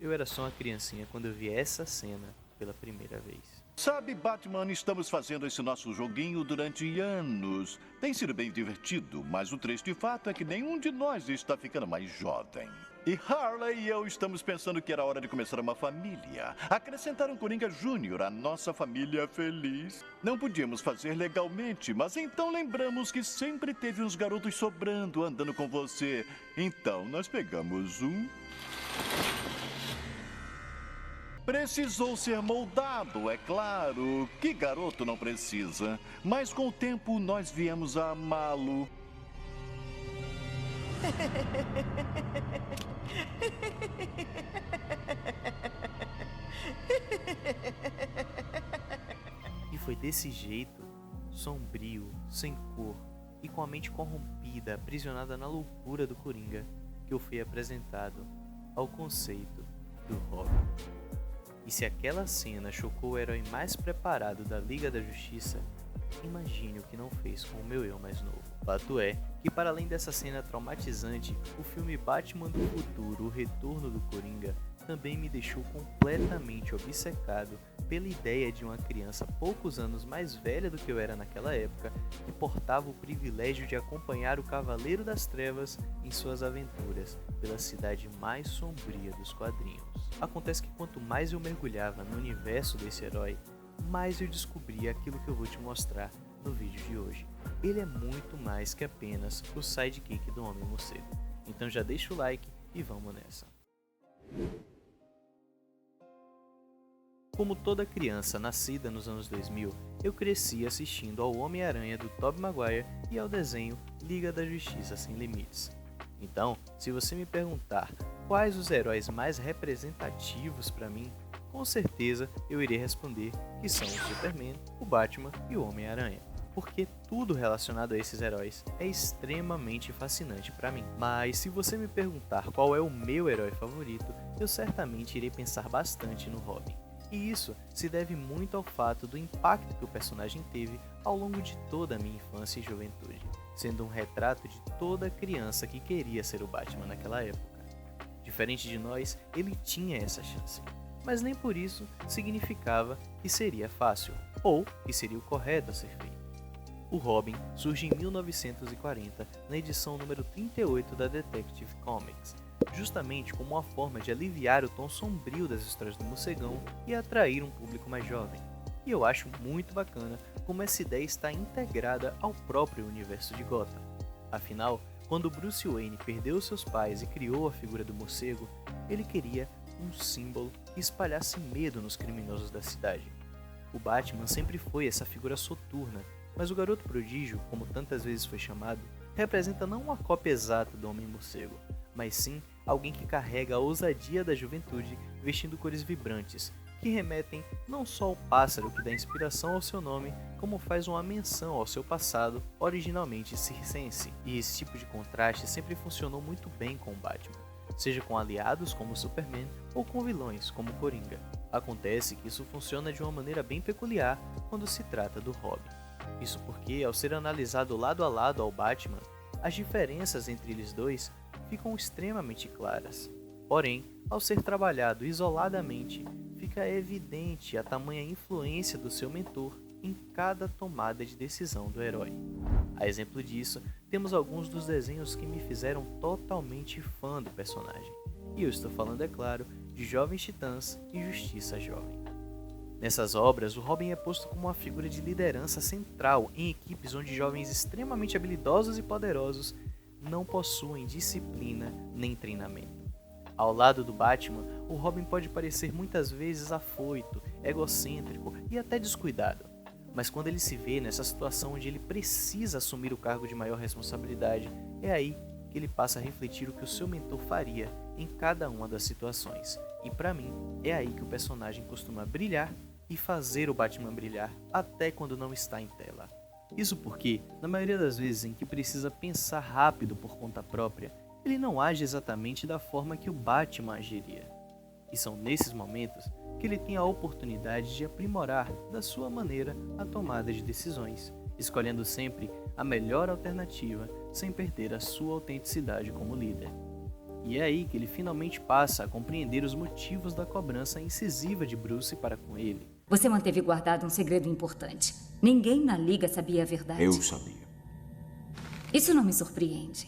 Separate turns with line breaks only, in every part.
eu era só uma criancinha quando eu vi essa cena pela primeira vez.
Sabe, Batman, estamos fazendo esse nosso joguinho durante anos. Tem sido bem divertido, mas o triste fato é que nenhum de nós está ficando mais jovem. E Harley e eu estamos pensando que era hora de começar uma família. Acrescentar um Coringa Júnior à nossa família feliz. Não podíamos fazer legalmente, mas então lembramos que sempre teve uns garotos sobrando andando com você. Então nós pegamos um. Precisou ser moldado, é claro. Que garoto não precisa? Mas com o tempo nós viemos a amá-lo.
E foi desse jeito, sombrio, sem cor e com a mente corrompida, aprisionada na loucura do Coringa, que eu fui apresentado ao conceito do Robin. E se aquela cena chocou o herói mais preparado da Liga da Justiça, imagine o que não fez com o meu eu mais novo. Fato é que, para além dessa cena traumatizante, o filme Batman do Futuro, O Retorno do Coringa, também me deixou completamente obcecado pela ideia de uma criança poucos anos mais velha do que eu era naquela época, que portava o privilégio de acompanhar o Cavaleiro das Trevas em suas aventuras pela cidade mais sombria dos quadrinhos. Acontece que quanto mais eu mergulhava no universo desse herói, mais eu descobri aquilo que eu vou te mostrar no vídeo de hoje. Ele é muito mais que apenas o sidekick do Homem-Morcego. Então já deixa o like e vamos nessa. Como toda criança nascida nos anos 2000, eu cresci assistindo ao Homem-Aranha do Tobey Maguire e ao desenho Liga da Justiça Sem Limites. Então, se você me perguntar quais os heróis mais representativos para mim, com certeza eu irei responder que são o Superman, o Batman e o Homem-Aranha. Porque tudo relacionado a esses heróis é extremamente fascinante para mim. Mas se você me perguntar qual é o meu herói favorito, eu certamente irei pensar bastante no Robin. E isso se deve muito ao fato do impacto que o personagem teve ao longo de toda a minha infância e juventude, sendo um retrato de toda criança que queria ser o Batman naquela época. Diferente de nós, ele tinha essa chance, mas nem por isso significava que seria fácil, ou que seria o correto a ser feito. O Robin surge em 1940, na edição número 38 da Detective Comics, justamente como uma forma de aliviar o tom sombrio das histórias do morcegão e atrair um público mais jovem. E eu acho muito bacana como essa ideia está integrada ao próprio universo de Gotham. Afinal, quando Bruce Wayne perdeu seus pais e criou a figura do morcego, ele queria um símbolo que espalhasse medo nos criminosos da cidade. O Batman sempre foi essa figura soturna, mas o Garoto Prodígio, como tantas vezes foi chamado, representa não uma cópia exata do Homem-Morcego, mas sim alguém que carrega a ousadia da juventude vestindo cores vibrantes, que remetem não só ao pássaro que dá inspiração ao seu nome, como faz uma menção ao seu passado, originalmente circense. E esse tipo de contraste sempre funcionou muito bem com o Batman, seja com aliados como o Superman ou com vilões como o Coringa. Acontece que isso funciona de uma maneira bem peculiar quando se trata do Robin. Isso porque, ao ser analisado lado a lado ao Batman, as diferenças entre eles dois ficam extremamente claras. Porém, ao ser trabalhado isoladamente, fica evidente a tamanha influência do seu mentor em cada tomada de decisão do herói. A exemplo disso, temos alguns dos desenhos que me fizeram totalmente fã do personagem. E eu estou falando, é claro, de Jovens Titãs e Justiça Jovem. Nessas obras, o Robin é posto como uma figura de liderança central em equipes onde jovens extremamente habilidosos e poderosos não possuem disciplina nem treinamento. Ao lado do Batman, o Robin pode parecer muitas vezes afoito, egocêntrico e até descuidado. Mas quando ele se vê nessa situação onde ele precisa assumir o cargo de maior responsabilidade, é aí que ele passa a refletir o que o seu mentor faria em cada uma das situações. E para mim, é aí que o personagem costuma brilhar e fazer o Batman brilhar até quando não está em tela. Isso porque, na maioria das vezes em que precisa pensar rápido por conta própria, ele não age exatamente da forma que o Batman agiria. E são nesses momentos que ele tem a oportunidade de aprimorar da sua maneira a tomada de decisões, escolhendo sempre a melhor alternativa sem perder a sua autenticidade como líder. E é aí que ele finalmente passa a compreender os motivos da cobrança incisiva de Bruce para com ele.
Você manteve guardado um segredo importante. Ninguém na Liga sabia a verdade.
Eu sabia.
Isso não me surpreende,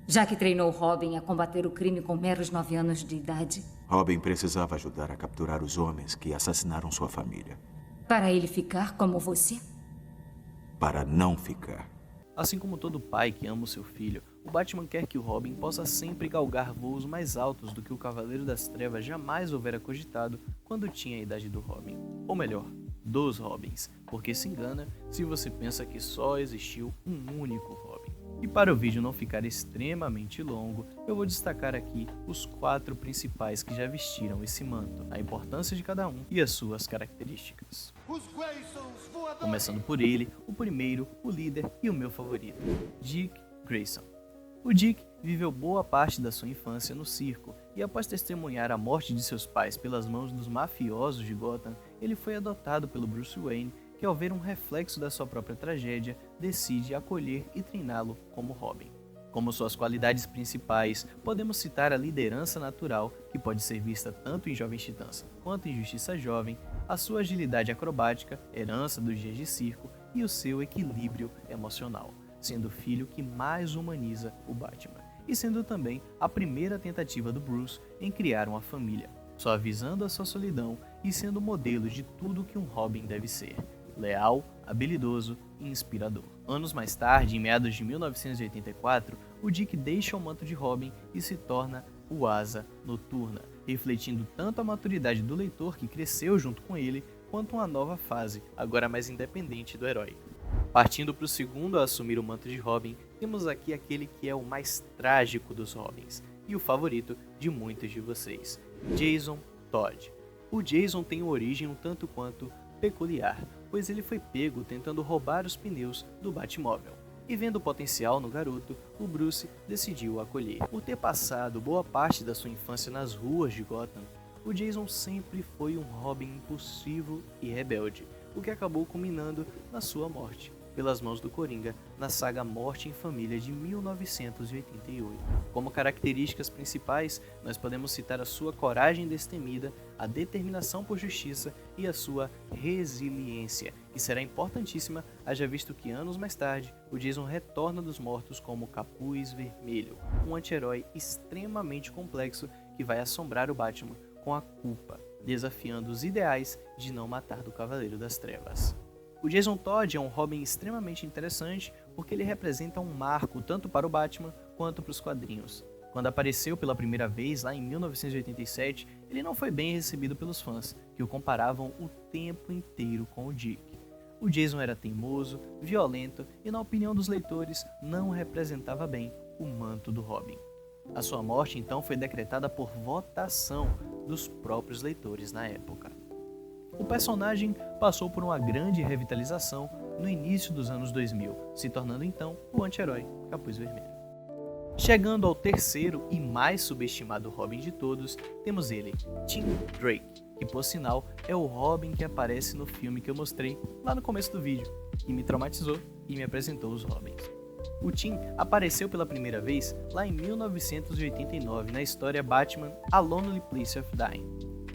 já que treinou Robin a combater o crime com meros 9 anos de idade.
Robin precisava ajudar a capturar os homens que assassinaram sua família.
Para ele ficar como você?
Para não ficar.
Assim como todo pai que ama o seu filho, o Batman quer que o Robin possa sempre galgar voos mais altos do que o Cavaleiro das Trevas jamais houvera cogitado quando tinha a idade do Robin. Ou melhor, dos Robins, porque se engana se você pensa que só existiu um único Robin. E para o vídeo não ficar extremamente longo, eu vou destacar aqui os 4 principais que já vestiram esse manto, a importância de cada um e as suas características. Começando por ele, o primeiro, o líder e o meu favorito, Dick Grayson. O Dick viveu boa parte da sua infância no circo e após testemunhar a morte de seus pais pelas mãos dos mafiosos de Gotham, ele foi adotado pelo Bruce Wayne, que ao ver um reflexo da sua própria tragédia, decide acolher e treiná-lo como Robin. Como suas qualidades principais, podemos citar a liderança natural, que pode ser vista tanto em Jovens Titãs quanto em Justiça Jovem, a sua agilidade acrobática, herança dos dias de circo, e o seu equilíbrio emocional, sendo o filho que mais humaniza o Batman, e sendo também a primeira tentativa do Bruce em criar uma família, suavizando a sua solidão e sendo o modelo de tudo que um Robin deve ser. Leal, habilidoso e inspirador. Anos mais tarde, em meados de 1984, o Dick deixa o manto de Robin e se torna o Asa Noturna, refletindo tanto a maturidade do leitor que cresceu junto com ele, quanto uma nova fase, agora mais independente do herói. Partindo para o segundo a assumir o manto de Robin, temos aqui aquele que é o mais trágico dos Robins, e o favorito de muitos de vocês, Jason Todd. O Jason tem uma origem um tanto quanto peculiar, pois ele foi pego tentando roubar os pneus do Batmóvel. E vendo o potencial no garoto, o Bruce decidiu o acolher. Por ter passado boa parte da sua infância nas ruas de Gotham, o Jason sempre foi um Robin impulsivo e rebelde, o que acabou culminando na sua morte, pelas mãos do Coringa, na saga Morte em Família de 1988. Como características principais, nós podemos citar a sua coragem destemida, a determinação por justiça e a sua resiliência, que será importantíssima, haja visto que anos mais tarde, o Jason retorna dos mortos como Capuz Vermelho, um anti-herói extremamente complexo que vai assombrar o Batman com a culpa, desafiando os ideais de não matar do Cavaleiro das Trevas. O Jason Todd é um Robin extremamente interessante porque ele representa um marco tanto para o Batman quanto para os quadrinhos. Quando apareceu pela primeira vez lá em 1987, ele não foi bem recebido pelos fãs, que o comparavam o tempo inteiro com o Dick. O Jason era teimoso, violento e, na opinião dos leitores, não representava bem o manto do Robin. A sua morte então foi decretada por votação dos próprios leitores na época. O personagem passou por uma grande revitalização no início dos anos 2000, se tornando então o anti-herói Capuz Vermelho. Chegando ao terceiro e mais subestimado Robin de todos, temos ele, Tim Drake, que por sinal é o Robin que aparece no filme que eu mostrei lá no começo do vídeo, que me traumatizou e me apresentou os Robins. O Tim apareceu pela primeira vez lá em 1989 na história Batman A Lonely Place of Dying.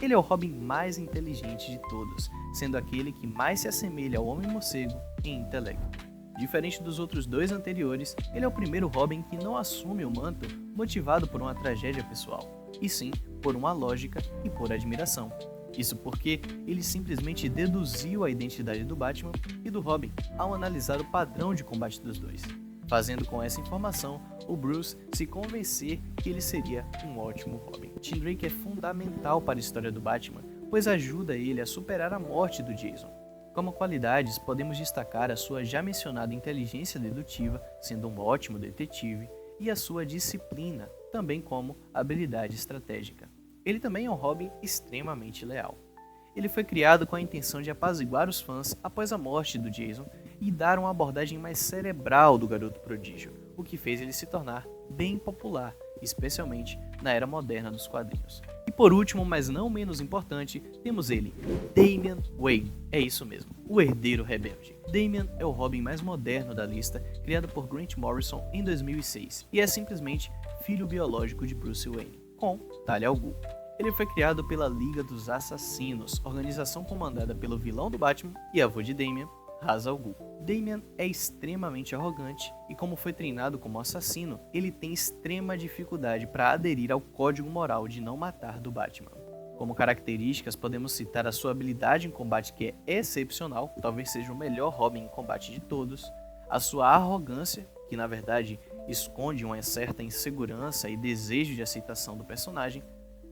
Ele é o Robin mais inteligente de todos, sendo aquele que mais se assemelha ao Homem-Morcego em intelecto. Diferente dos outros dois anteriores, ele é o primeiro Robin que não assume o manto motivado por uma tragédia pessoal, e sim por uma lógica e por admiração. Isso porque ele simplesmente deduziu a identidade do Batman e do Robin ao analisar o padrão de combate dos dois, fazendo com essa informação o Bruce se convencer que ele seria um ótimo Robin. Tim Drake é fundamental para a história do Batman, pois ajuda ele a superar a morte do Jason. Como qualidades, podemos destacar a sua já mencionada inteligência dedutiva, sendo um ótimo detetive, e a sua disciplina, também como habilidade estratégica. Ele também é um Robin extremamente leal. Ele foi criado com a intenção de apaziguar os fãs após a morte do Jason e dar uma abordagem mais cerebral do garoto prodígio, o que fez ele se tornar bem popular, especialmente na era moderna dos quadrinhos. E por último, mas não menos importante, temos ele, Damian Wayne. É isso mesmo, o herdeiro rebelde. Damian é o Robin mais moderno da lista, criado por Grant Morrison em 2006, e é simplesmente filho biológico de Bruce Wayne, com Talia al Ghul. Ele foi criado pela Liga dos Assassinos, organização comandada pelo vilão do Batman e avô de Damian, Ra's al Ghul. Damian é extremamente arrogante e, como foi treinado como assassino, ele tem extrema dificuldade para aderir ao código moral de não matar do Batman. Como características, podemos citar a sua habilidade em combate, que é excepcional, talvez seja o melhor Robin em combate de todos, a sua arrogância, que na verdade esconde uma certa insegurança e desejo de aceitação do personagem,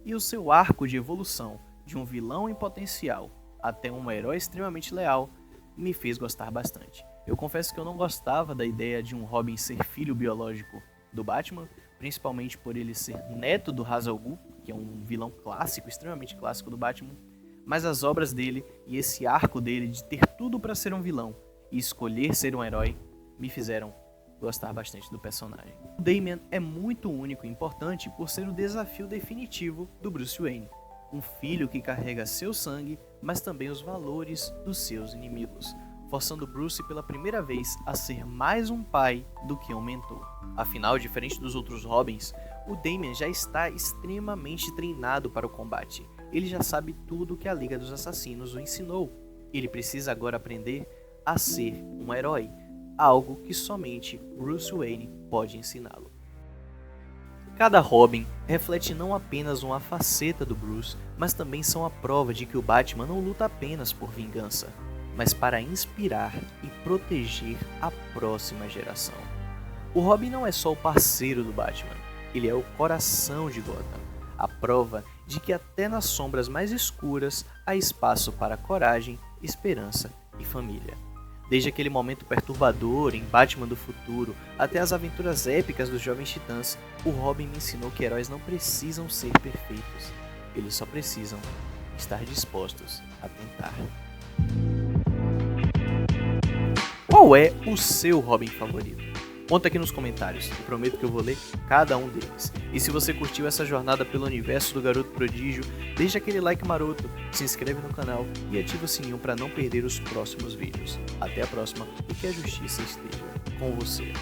e o seu arco de evolução de um vilão em potencial até um herói extremamente leal me fez gostar bastante. Eu confesso que eu não gostava da ideia de um Robin ser filho biológico do Batman, principalmente por ele ser neto do Ra's al Ghul, que é um vilão clássico, extremamente clássico do Batman, mas as obras dele e esse arco dele de ter tudo para ser um vilão e escolher ser um herói me fizeram gostar bastante do personagem. O Damian é muito único e importante por ser o desafio definitivo do Bruce Wayne, um filho que carrega seu sangue, mas também os valores dos seus inimigos, forçando Bruce pela primeira vez a ser mais um pai do que um mentor. Afinal, diferente dos outros Robins, o Damian já está extremamente treinado para o combate. Ele já sabe tudo que a Liga dos Assassinos o ensinou. Ele precisa agora aprender a ser um herói, algo que somente Bruce Wayne pode ensiná-lo. Cada Robin reflete não apenas uma faceta do Bruce, mas também são a prova de que o Batman não luta apenas por vingança, mas para inspirar e proteger a próxima geração. O Robin não é só o parceiro do Batman, ele é o coração de Gotham, a prova de que até nas sombras mais escuras há espaço para coragem, esperança e família. Desde aquele momento perturbador em Batman do Futuro até as aventuras épicas dos Jovens Titãs, o Robin me ensinou que heróis não precisam ser perfeitos, eles só precisam estar dispostos a tentar. Qual é o seu Robin favorito? Conta aqui nos comentários, eu prometo que eu vou ler cada um deles. E se você curtiu essa jornada pelo universo do Garoto Prodígio, deixa aquele like maroto, se inscreve no canal e ativa o sininho para não perder os próximos vídeos. Até a próxima e que a justiça esteja com você.